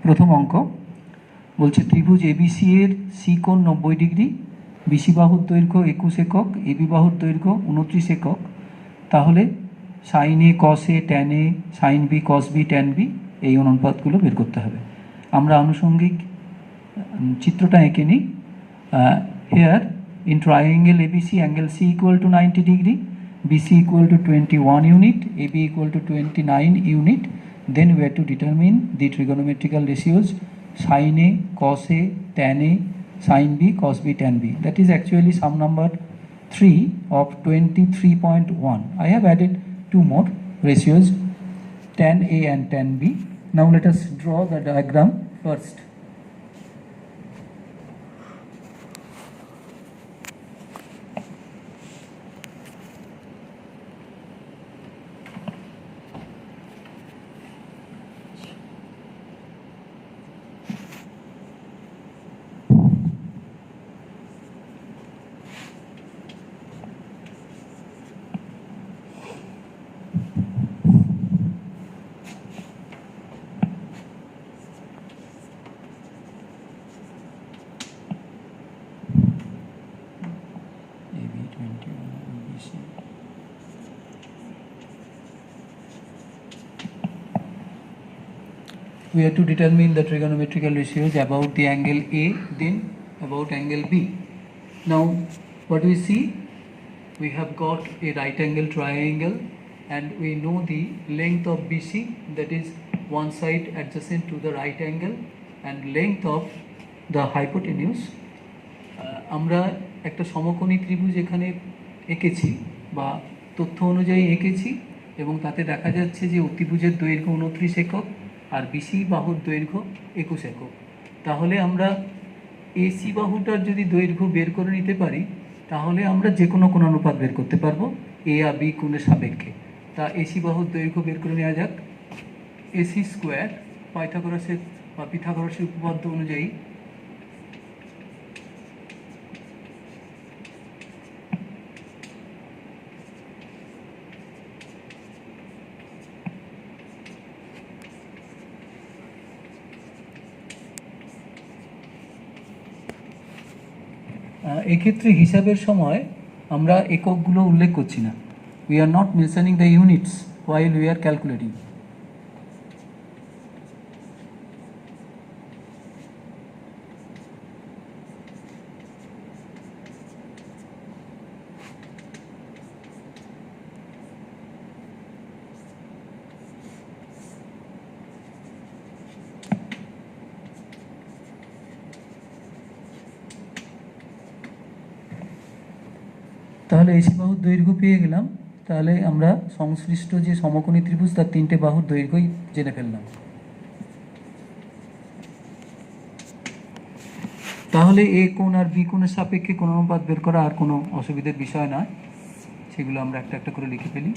প্রথম অঙ্ক বলছে ত্রিভুজ এবিসি এর সি কোণ 90 ডিগ্রি, বিসি বাহুর দৈর্ঘ্য 21 একক, এবি বাহুর দৈর্ঘ্য 29 একক, তাহলে sine A cos A tan A sine B cos B tan B এই অনুপাতগুলো বের করতে হবে। আমরা আনুষঙ্গিক চিত্রটা এঁকে নিই। Here in triangle ABC angle C equal to 90 degree, BC equal to 21 unit, AB equal to 29 unit. Then we have to determine the trigonometrical ratios sin A, cos A, tan A, sin B, cos B, tan B. That is actually sum number 3 of 23.1. I have added two more ratios, tan A and tan B. Now let us draw the diagram first. We have to determine the trigonometrical ratios about the angle A, then about angle B. Now what we see, we have got a right angle triangle and we know the length of BC, that is one side adjacent to the right angle, and length of the hypotenuse. আমরা একটা সমকোণী ত্রিভুজ এখানে এঁকেছি বা তথ্য অনুযায়ী এঁকেছি এবং তাতে দেখা যাচ্ছে যে অতিভুজের দৈর্ঘ্য 29 একক আর বিসি বাহুর দৈর্ঘ্য 21 একক। তাহলে আমরা এসি বাহুটার যদি দৈর্ঘ্য বের করে নিতে পারি তাহলে আমরা যে কোনো অনুপাত বের করতে পারবো এ আর বি কোণের সাপেক্ষে। তা এসি বাহুর দৈর্ঘ্য বের করে নেওয়া যাক। এসি স্কোয়ার পাইথাগোরাসের বা পিথাগোরাসের উপপাদ্য অনুযায়ী এক্ষেত্রে হিসাবের সময় আমরা এককগুলো উল্লেখ করছি না। We are not mentioning the units while we are calculating. তাহলে এসি বাহুর দৈর্ঘ্য পেয়ে গেলাম। তাহলে আমরা সংশ্লিষ্ট যে সমকোণী ত্রিভুজ তার 3টে বাহুর দৈর্ঘ্যই জেনে ফেললাম। তাহলে এ কোণ আর বি কোণের সাপেক্ষে কোণ অনুপাত বের করা আর কোনো অসুবিধার বিষয় নয়, সেগুলো আমরা একটা একটা করে লিখে ফেলি।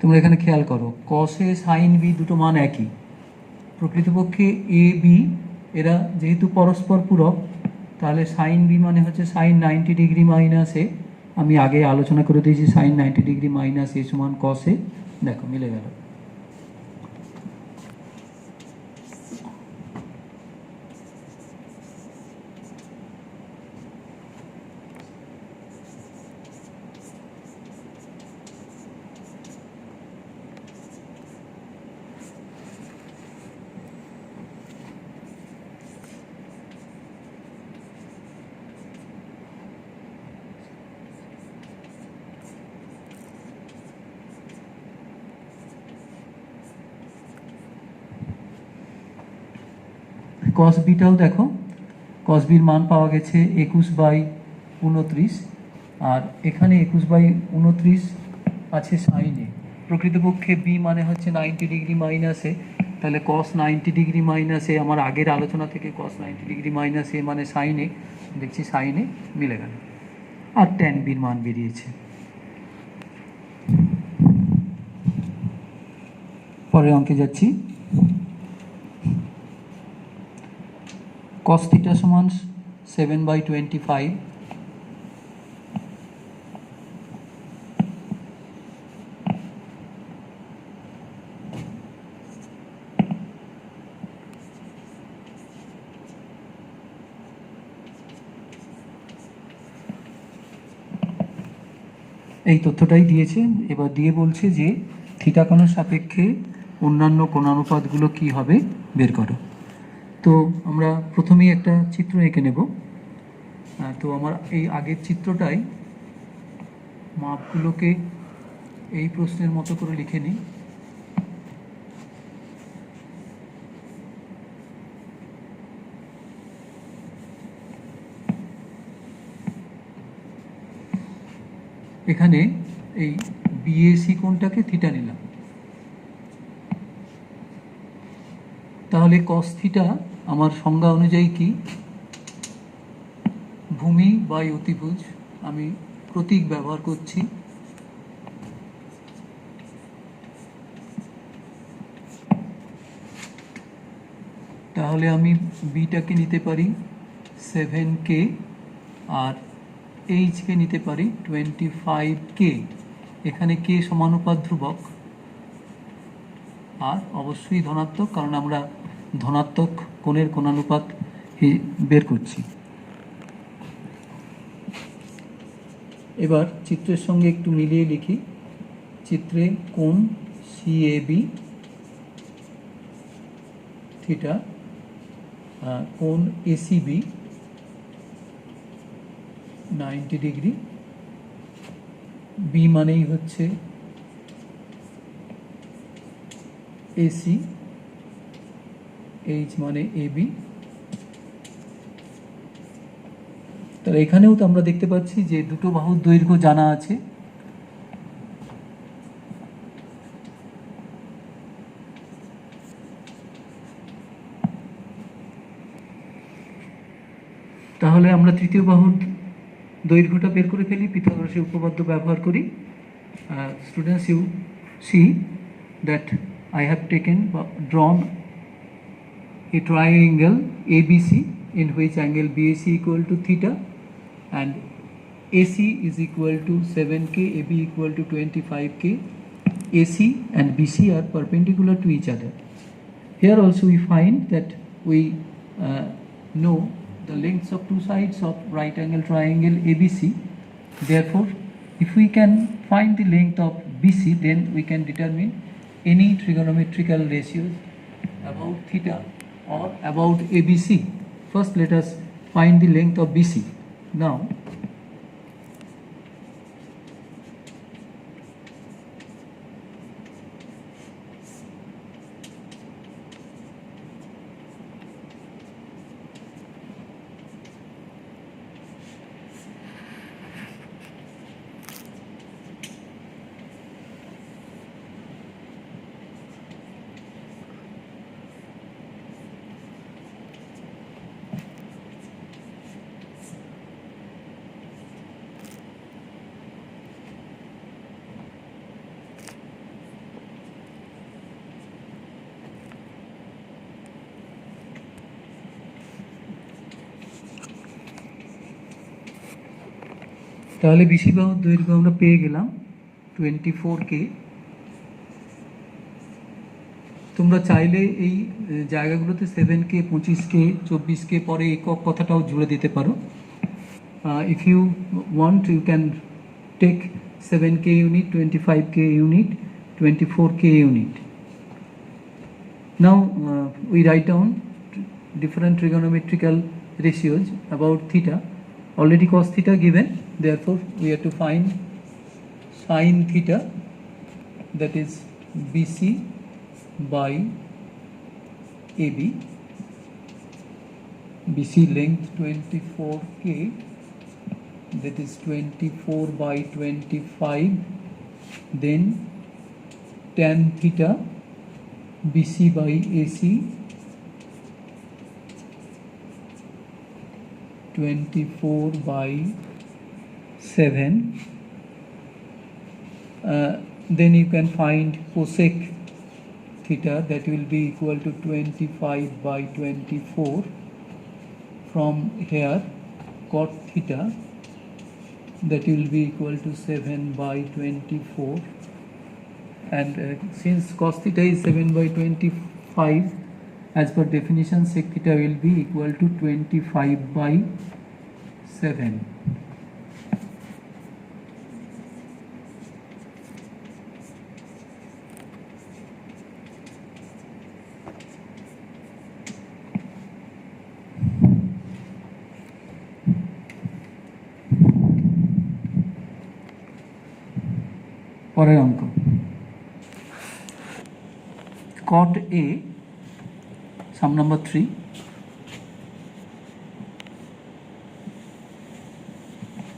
তোমরা এখানে খেয়াল করো, কস এ সাইন বি দুটো মান একই। প্রকৃতপক্ষে এ বি এরা যেহেতু পরস্পর পূরক, তাহলে সাইন বি মানে হচ্ছে সাইন 90 ডিগ্রি মাইনাস এ। আমি আগে আলোচনা করে দিয়েছি সাইন 90 ডিগ্রি মাইনাস এ সমান কস এ। দেখো মিলে গেল। কস বিটাও দেখো, কস বির মান পাওয়া গেছে 21/29, আর এখানে 21/29 আছে সাইনে। প্রকৃতপক্ষে বি মানে হচ্ছে 90 ডিগ্রি মাইনাসে, তাহলে কস 90 ডিগ্রি মাইনাসে, আমার আগের আলোচনা থেকে কস 90 ডিগ্রি মাইনাসে মানে সাইনে, দেখছি সাইনে মিলে গেল, আর ট্যান বির মান বেরিয়েছে। পরের অঙ্কে যাচ্ছি। cos theta সমান 7/25, এই তথ্যটাই দিয়েছে। এবার দিয়ে বলছে যে থিটা কোণের সাপেক্ষে অন্যান্য কোণানুপাতগুলো কি হবে বের করো। তো আমরা প্রথমেই একটা চিত্র এঁকে নেব। তো আমার এই আগের চিত্রটাই মাপগুলোকে এই প্রশ্নের মতো করে লিখে নিই। এখানে এই বিএসি কোণটাকে থিটা নিলাম, তাহলে কস থিটা আমার সংজ্ঞা অনুযায়ী কি, ভূমি বাই অতিভুজ। আমি প্রতীক ব্যবহার করছি, তাহলে আমি বিটাকে নিতে পারি 7K আর এইচকে নিতে পারি 25K। এখানে কে সমানুপাত ধ্রুবক, আর অবশ্যই ধনাত্মক, কারণ আমরা ধনাত্মক কোণের কোণানুপাত বের করছি। এবার চিত্রের সঙ্গে একটু মিলিয়ে লিখি। চিত্রে কোণ CAB থিটা, কোণ ACB 90 ডিগ্রি, বি মানেই হচ্ছে AC, এইচ মানে AB। তাহলে এখানেও তো আমরা দেখতে পাচ্ছি যে দুটো বাহুর দৈর্ঘ্য জানা আছে। তাহলে আমরা তৃতীয় বাহুর দৈর্ঘ্যটা বের করে ফেলি, পিথাগোরাসের উপপাদ্য ব্যবহার করি। Students, you see that I have drawn a triangle ABC in which angle BAC equal to theta and AC is equal to 7K, AB equal to 25K. AC and BC are perpendicular to each other. Here also we find that we know the lengths of two sides of right angle triangle ABC. Therefore, if we can find the length of BC, then we can determine any trigonometrical ratios about theta or about ABC. First, let us find the length of BC. Now, তাহলে BC বাহুর দৈর্ঘ্য আমরা পেয়ে গেলাম 24K। তোমরা চাইলে এই জায়গাগুলোতে 7K, 25K, 24K পরে একক কথাটাও জুড়ে দিতে পারো। If you want you can take 7K unit, 25K unit, 24K unit. Now we write down different trigonometrical ratios about theta. Already cos theta given, therefore we have to find sin theta, that is BC by AB. BC length 24K, that is 24 by 25, then tan theta BC by AC 24 by 7. Then you can find cosec theta, that will be equal to 25 by 24. From here cot theta, that will be equal to 7 by 24, and since cos theta is 7 by 25, as per definition sec theta will be equal to 25 by 7. পরের অঙ্ক, cot A, sum number 3,